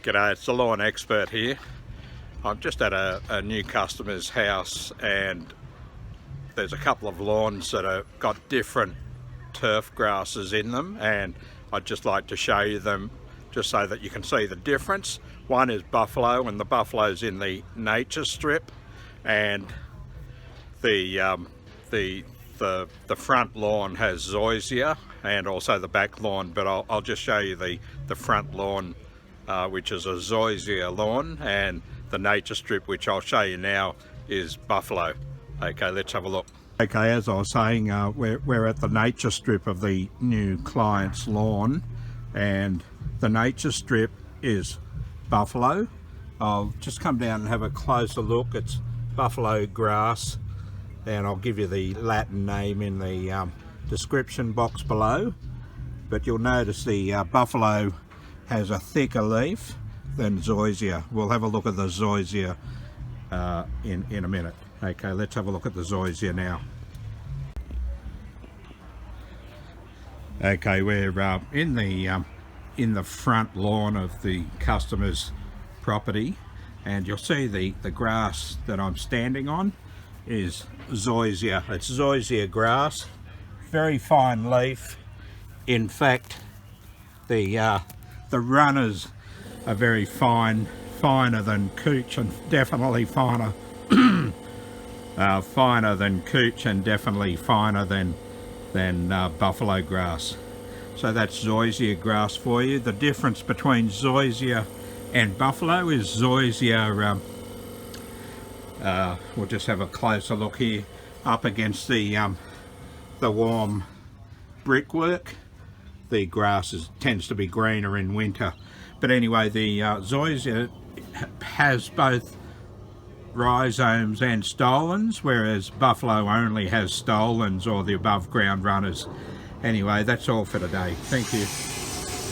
G'day, it's the lawn expert here. I'm just at a new customer's house and there's a couple of lawns that have got different turf grasses in them, and I'd just like to show you them just so that you can see the difference. One is buffalo, and the buffalo's in the nature strip, and the front lawn has zoysia and also the back lawn, but I'll just show you the front lawn, which is a zoysia lawn, and the nature strip, which I'll show you now, is buffalo. Okay, let's have a look. Okay, as I was saying, we're at the nature strip of the new client's lawn, and the nature strip is buffalo. I'll just come down and have a closer look. It's buffalo grass, and I'll give you the Latin name in the description box below. But you'll notice the buffalo has a thicker leaf than zoysia. We'll have a look at the zoysia in a minute. Okay, let's have a look at the zoysia now. Okay, we're in the front lawn of the customer's property, and you'll see the grass that I'm standing on is zoysia. It's Zoysia grass, very fine leaf. In fact, the runners are very fine, finer than couch, and definitely finer finer than couch, and definitely finer than buffalo grass. So that's Zoysia grass for you. The difference between zoysia and buffalo is zoysia, we'll just have a closer look here, up against the warm brickwork. The grass tends to be greener in winter. But anyway, the zoysia has both rhizomes and stolons, whereas buffalo only has stolons, or the above ground runners. Anyway, that's all for today. Thank you.